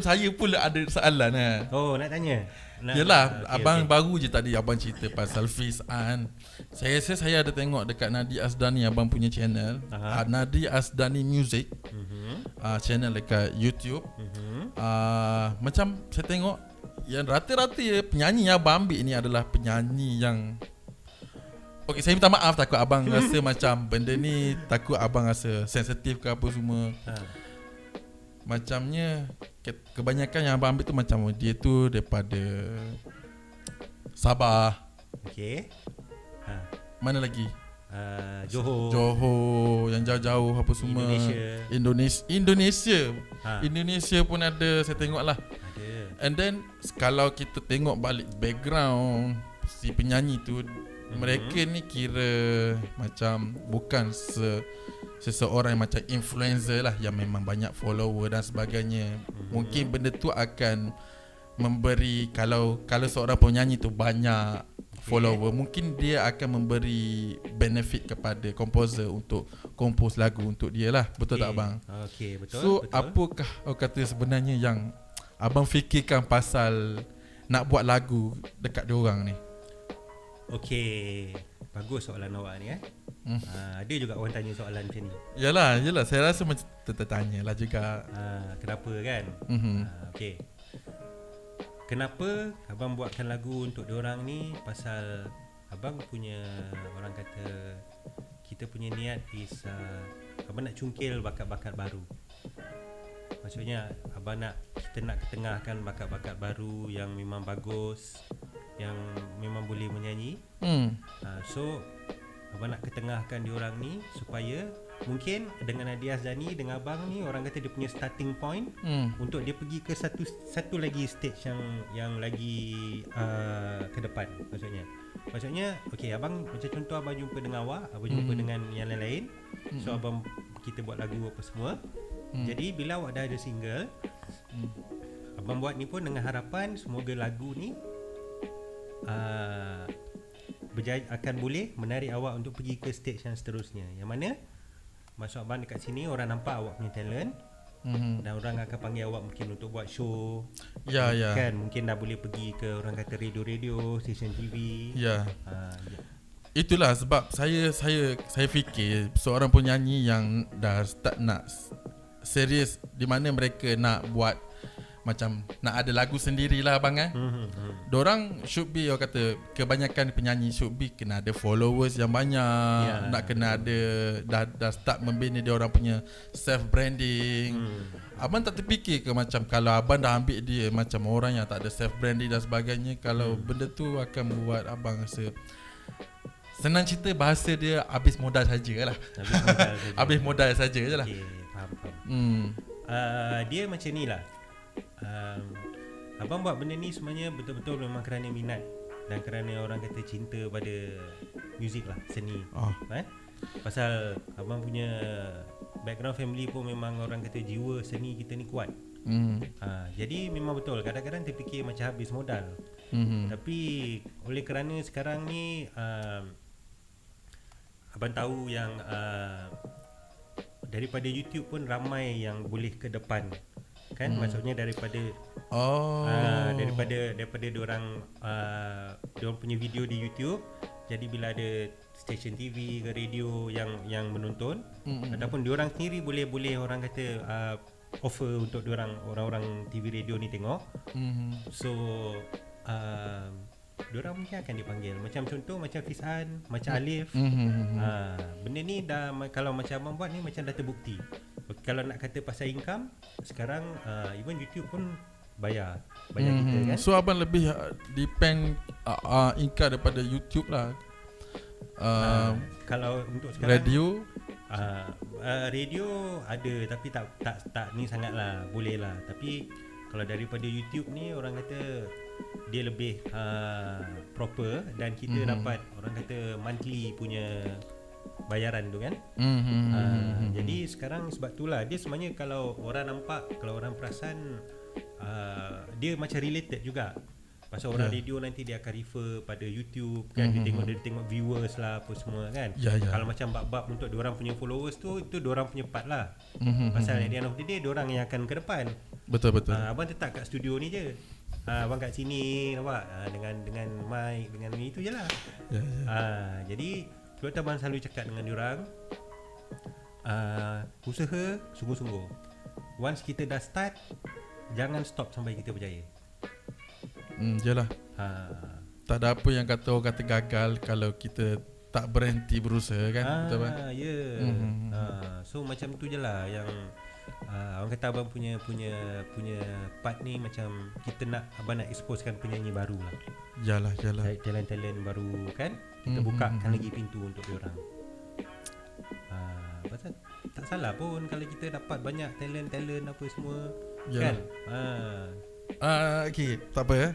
Saya pula ada soalan Oh, nak tanya? Yelah, abang baru je tadi abang cerita pasal Fizan. Saya rasa saya ada tengok dekat Nadi Asdani abang punya channel, Nadi Asdani Music, channel dekat YouTube. Macam saya tengok yang rata-rata penyanyi yang abang ambil ni adalah penyanyi yang okey, saya minta maaf takut abang rasa macam benda ni, takut abang rasa sensitif ke apa semua. Macamnya kebanyakan yang abang ambil tu macam dia tu daripada Sabah. Okey. Mana lagi? Johor, yang jauh-jauh apa semua. Indonesia. Indonesia pun ada, saya tengok lah. Ada. And then kalau kita tengok balik background si penyanyi tu, mereka ni kira macam bukan seseorang yang macam influencer lah, yang memang banyak follower dan sebagainya. Mungkin benda tu akan memberi, kalau seorang penyanyi tu banyak follower, mungkin dia akan memberi benefit kepada komposer untuk compose lagu untuk dia lah. Betul tak abang? Okey, betul. So betul. apakah kata sebenarnya yang abang fikirkan pasal nak buat lagu dekat diorang ni? Okey, bagus soalan awak ni ada juga orang tanya soalan macam ni. Yalah, saya rasa macam tertanya lah juga. Kenapa kan? Okey. Kenapa abang buatkan lagu untuk diorang ni? Pasal abang punya, orang kata, kita punya niat is abang nak cungkil bakat-bakat baru. Maksudnya kita nak ketengahkan bakat-bakat baru yang memang bagus, yang memang boleh menyanyi. So abang nak ketengahkan diorang ni supaya mungkin dengan Nadi Asdani, dengan abang ni, orang kata dia punya starting point untuk dia pergi ke satu lagi stage yang lagi ke depan. Maksudnya okey, abang macam contoh abang jumpa dengan awak, abang jumpa dengan yang lain-lain. So abang, kita buat lagu apa semua. Jadi bila awak dah ada single, abang buat ni pun dengan harapan semoga lagu ni akan boleh menarik awak untuk pergi ke stage yang seterusnya. Yang mana maksud abang dekat sini, orang nampak awak punya talent, dan orang akan panggil awak mungkin untuk buat show. Kan mungkin dah boleh pergi ke, orang kata, radio, stesen TV. Itulah sebab saya fikir seorang penyanyi yang dah start nak serius, di mana mereka nak buat macam nak ada lagu sendirilah abang Dorang should be, orang kata, kebanyakan penyanyi should be kena ada followers yang banyak, nak kena ada dah start membina dia orang punya self branding. Abang tak terfikir ke macam kalau abang dah ambil dia macam orang yang tak ada self branding dan sebagainya, kalau benda tu akan buat abang rasa, senang cerita bahasa dia, habis modal sajalah. Habis modal saja je lah. Faham. Dia macam ni lah. Abang buat benda ni sebenarnya betul-betul memang kerana minat dan kerana orang kata cinta pada muzik lah, seni. Pasal abang punya background family pun memang orang kata jiwa seni kita ni kuat. Jadi memang betul, kadang-kadang terfikir macam habis modal. Tapi oleh kerana sekarang ni abang tahu yang daripada YouTube pun ramai yang boleh ke depan kan. Maksudnya daripada diorang punya video di YouTube, jadi bila ada stesen TV ke radio yang menonton, ataupun diorang sendiri boleh orang kata offer untuk orang-orang TV radio ni tengok. So diorang mungkin akan dipanggil. Macam contoh macam Fizan, macam Alif. Benda ni dah, kalau macam abang buat ni macam dah terbukti. Kalau nak kata pasal income, sekarang even YouTube pun bayar kita kan. So abang lebih depend income daripada YouTube lah. Kalau untuk sekarang radio ada, tapi tak ni sangat lah, boleh lah. Tapi kalau daripada YouTube ni, orang kata dia lebih proper, dan kita dapat, orang kata, monthly punya bayaran tu kan. Jadi sekarang sebab itulah dia sebenarnya, kalau orang nampak, kalau orang perasan, dia macam related juga. Pasal orang radio nanti dia akan refer pada YouTube kan, dia tengok viewers lah apa semua kan. Kalau macam bab-bab untuk diorang punya followers tu, itu diorang punya part lah. Pasal at the end of the day, diorang yang akan ke depan. Betul. Abang tetap kat studio ni je. Abang kat sini nampak, dengan mic, dengan itu je lah. Jadi sebab tu abang selalu cakap dengan diorang, usaha sungguh-sungguh. Once kita dah start, jangan stop sampai kita berjaya. Jelah. Tak ada apa yang orang kata gagal kalau kita tak berhenti berusaha kan. Betul kan? Ya. So macam tu je lah yang orang kata abang punya part ni macam abang nak exposekan penyanyi baru lah. Yalah. Talent-talent baru kan. Kita bukakan lagi pintu untuk diorang. Pasal tak salah pun kalau kita dapat banyak talent apa semua. Yalah. Kan. Okay, tak apa ya.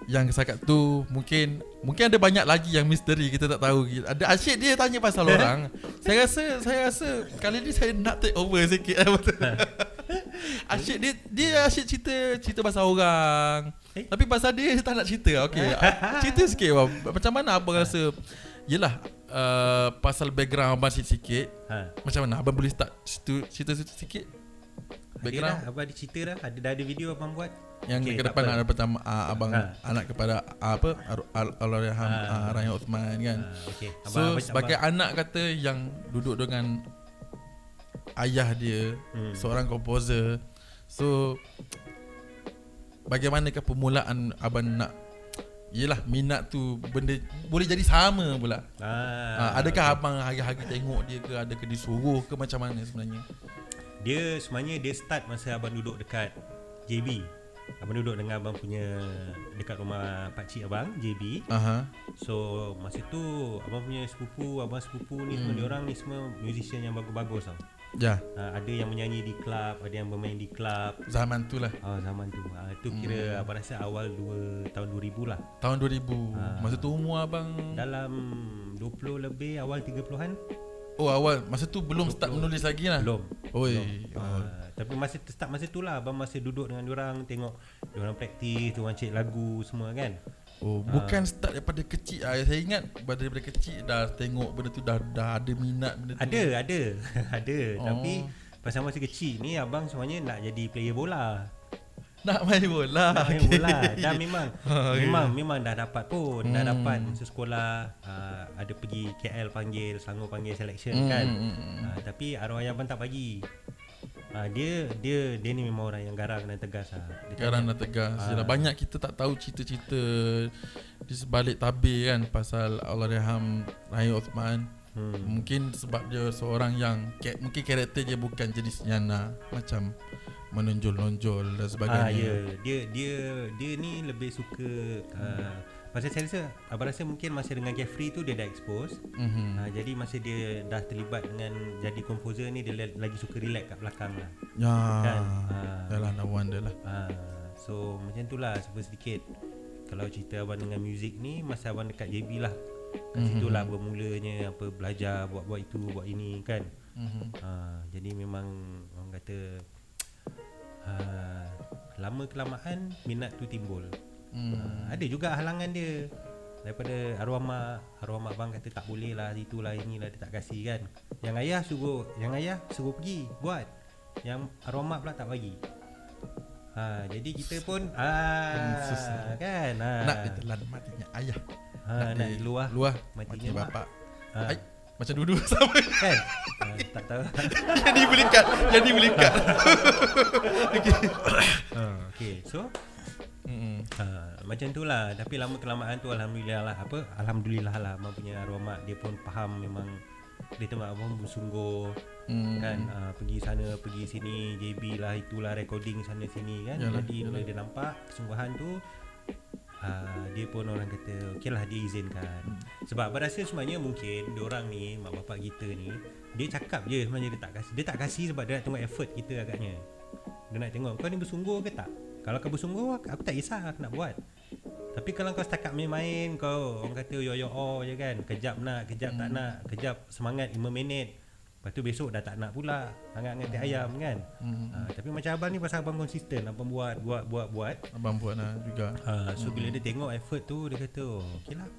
Yang setakat tu mungkin ada banyak lagi yang misteri kita tak tahu. Ada asyik dia tanya pasal orang. Saya rasa kali ni saya nak take over sikit. Asyik dia asyik cerita pasal orang. Tapi pasal dia tak nak cerita. Okey. Cerita sikit bang. Macam mana abang rasa? Yelah, pasal background abang sikit. Macam mana abang boleh start cerita sikit? Background abang ada cerita dah. Dah ada video abang buat. Yang ke depan ada pertama abang anak kepada Allahyarham Rahim Uthman kan. So sebagai anak kata yang duduk dengan ayah dia, seorang komposer. So bagaimanakah permulaan abang nak, yelah, minat tu benda boleh jadi sama pula. Adakah abang hari-hari tengok dia ke, adakah disuruh ke, macam mana sebenarnya? Dia sebenarnya dia start masa abang duduk dekat JB. Abang duduk dengan abang punya dekat rumah pakcik abang, JB. So masa tu abang punya abang sepupu ni semua diorang ni semua musician yang bagus-bagus tau. Ya. Ada yang menyanyi di klub, ada yang bermain di klub. Zaman tu lah. Zaman tu. Itu kira abang rasa awal tahun 2000 lah. Tahun 2000. Masa tu umur abang dalam 20 lebih, awal 30-an. Oh, awal. Masa tu belum 20. Start menulis lagi lah. Belum. Tapi start masa tu lah abang masih duduk dengan diorang, tengok diorang praktis, diorang cek lagu semua kan. Bukan start daripada kecil. Saya ingat daripada kecil dah tengok benda tu, dah ada minat benda tu. Ada. Tapi pasal masa kecil ni abang sebenarnya nak jadi player bola. Nak main bola. Dah memang dah dapat pun. Dah dapat masa sekolah, ada pergi KL panggil, Selangor panggil selection kan. Tapi arwah ayah abang tak bagi. Dia ni memang orang yang garang dan tegas lah. Garang dan tegas. Banyak kita tak tahu cerita-cerita di sebalik tabir kan pasal Allahyarham Rahim Uthman. Mungkin sebab dia seorang yang mungkin karakter dia bukan jenis yang macam menonjol-nonjol dan sebagainya. Dia ni lebih suka pasal saya rasa abang rasa mungkin masa dengan Jeffrey tu dia dah expose. Jadi masa dia dah terlibat dengan jadi komposer ni, dia lagi suka relax kat belakang lah. Kan? Yalah, no wonder lah. So macam tu lah sedikit. Kalau cerita abang dengan muzik ni, masa abang dekat JB lah, kat situ lah bermulanya belajar buat itu, buat ini kan. Jadi memang orang kata lama kelamaan minat tu timbul. Ada juga halangan dia daripada arwah mak abang kata tak boleh lah, itulah inilah, dia tak kasih kan. Yang ayah suruh pergi buat, yang arwah mak pula tak bagi. Jadi kita pun kan nak ditelan matinya ayah, nak luah matinya bapak. Macam dua-dua sama kan. Tak tahu. Jadi boleh cut. Okay. So macam tu lah. Tapi lama kelamaan tu Alhamdulillah lah abang punya arwah mak dia pun faham. Memang dia tengok abang bersungguh kan, pergi sana pergi sini, JB lah, itulah recording sana sini kan. Jadi bila dia nampak kesungguhan tu, dia pun orang kata okey lah, dia izinkan. Sebab berasa sebenarnya mungkin diorang ni, mak bapak kita ni, dia cakap je sebenarnya dia tak kasih sebab dia nak tengok effort kita agaknya. Dia nak tengok kau ni bersungguh ke tak. Kalau kau bersungguh, aku tak kisah aku nak buat. Tapi kalau kau setakat main-main, kau orang kata yo je kan, kejap nak, kejap tak nak, kejap semangat 5 minit, lepas tu besok dah tak nak pula, hangat-hangat teh ayam kan. Tapi macam abang ni pasal abang konsisten, abang buat. Abang buat lah juga. So bila dia tengok effort tu, dia kata okey lah.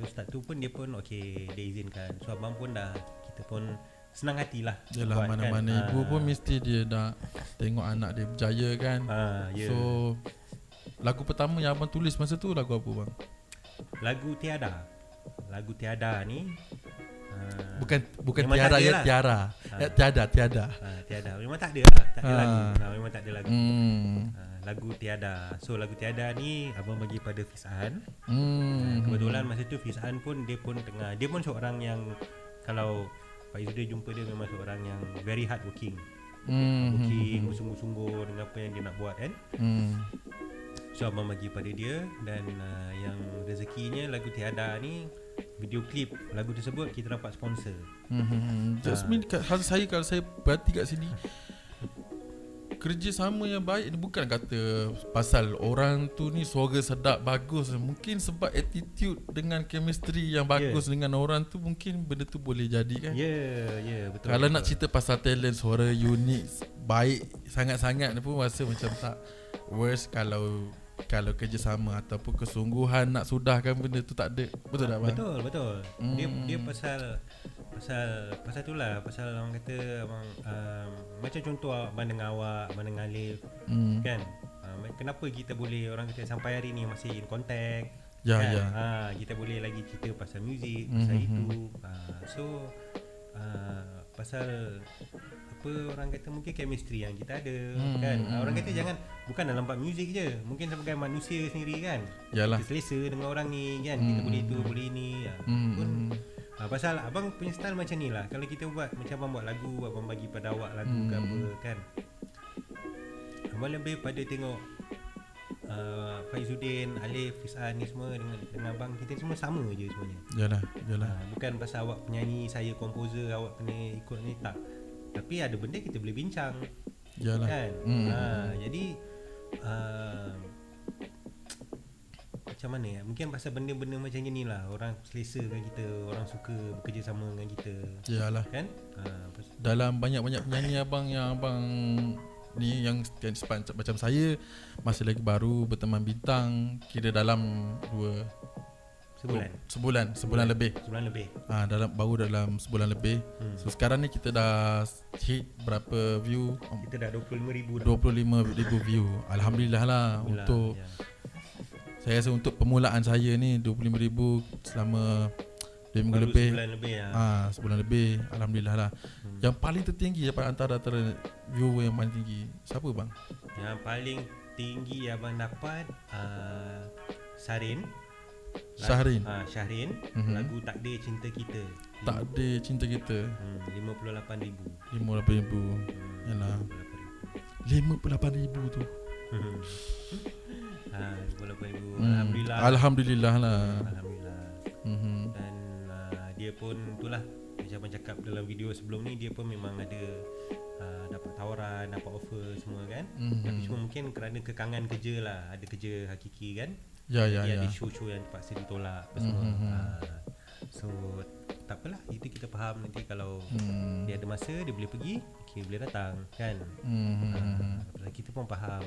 So start tu pun dia pun okey, dia izinkan. So abang pun kita pun senang hatilah. Yelah, mana-mana ibu pun mesti dia dah tengok anak dia berjaya kan. Yeah. So lagu pertama yang abang tulis masa tu lagu apa bang? Lagu Tiada ni Bukan memang Tiara tak ada ya, lah. Tiada. Tiada. Memang tak ada lah. Tak ada lagu. Memang tak ada lagu. Lagu Tiada. So lagu Tiada ni abang bagi pada Fizan. Kebetulan masa tu Fizan pun dia pun seorang yang kalau Pak Izzuddin jumpa dia memang seorang yang very hard working. Sungguh-sungguh dengan apa yang dia nak buat kan. So abang bagi pada dia. Dan yang rezekinya lagu Tiada ni, video klip lagu tersebut kita dapat sponsor. Jasmine, kalau saya perhati kat sini, kerjasama yang baik ni bukan kata pasal orang tu ni suara sedap bagus, mungkin sebab attitude dengan chemistry yang bagus dengan orang tu, mungkin benda tu boleh jadi kan. Betul. Kalau nak cerita pasal talent, suara unik baik sangat-sangat ni pun rasa macam tak worst kalau kerjasama ataupun kesungguhan nak sudahkan benda tu tak ada. Betul tak bang? Betul. Dia pasal itulah, pasal orang kata abang, macam contoh abang dengan awak, abang dengan Alif kan, kenapa kita boleh orang kata sampai hari ni masih in contact kan? Kita boleh lagi cerita pasal muzik, pasal itu. So pasal apa orang kata, mungkin chemistry yang kita ada kan. Orang kata jangan, bukan dalam bab muzik je, mungkin sebagai manusia sendiri kan. Yalah. Kita selesa dengan orang ni kan. Kita boleh tu, boleh ni pun. Pasal abang punya style macam ni lah. Kalau kita buat macam abang buat lagu, abang bagi pada awak lagu ke apa kan, abang lebih pada tengok Pak Izzuddin, Alif, Fizan ni semua dengan abang, kita semua sama je semuanya. Yalah. Bukan pasal awak penyanyi, saya komposer, awak kena ikut ni, tak. Tapi ada benda kita boleh bincang. Yalah. Kan? Jadi macam mana ya? Mungkin pasal benda-benda macam ni lah orang selesa dengan kita, orang suka bekerjasama dengan kita. Yalah. Kan? Dalam banyak-banyak penyanyi abang yang abang ni yang macam saya masih lagi baru berteman bintang, kira dalam sebulan lebih. Dalam sebulan lebih. So sekarang ni kita dah hit berapa view? Kita dah 25,000 view. Alhamdulillah lah. Untuk saya rasa untuk permulaan saya ni 25,000 selama 2 minggu lebih. Sebulan lebih. Alhamdulillah lah. Yang paling tertinggi antara viewer yang paling tinggi siapa bang? Yang paling tinggi abang dapat Syahrin. Lagu Takdir Cinta Kita. 58,000. Yalah. 58,000 tu. 58,000. Alhamdulillah lah. Dan dia pun itulah, macam abang cakap dalam video sebelum ni, dia pun memang ada dapat tawaran, dapat offer semua kan. Tapi cuma mungkin kerana kekangan kerja lah, ada kerja hakiki kan. Dia ada show-show yang terpaksa ditolak apa semua. So tak apalah, itu kita faham. Nanti kalau dia ada masa, dia boleh pergi, boleh datang kan. Kita pun faham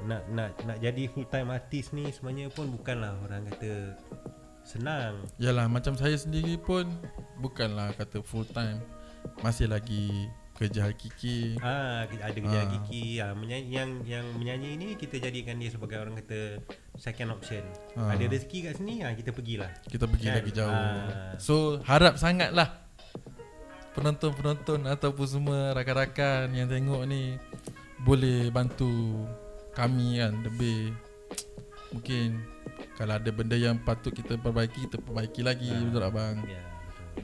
nak jadi full time artist ni sebenarnya pun bukanlah orang kata senang. Yalah, macam saya sendiri pun bukanlah kata full time, masih lagi kerja hakiki. Ada kerja hakiki. Yang menyanyi ni kita jadikan dia sebagai orang kata second option. Ada rezeki kat sini, kita pergilah. Kita pergi kan? Lagi jauh. So harap sangatlah penonton-penonton ataupun semua rakan-rakan yang tengok ni boleh bantu kami kan lebih. Mungkin kalau ada benda yang patut kita perbaiki, kita perbaiki lagi. Betul tak bang? Ya, betul.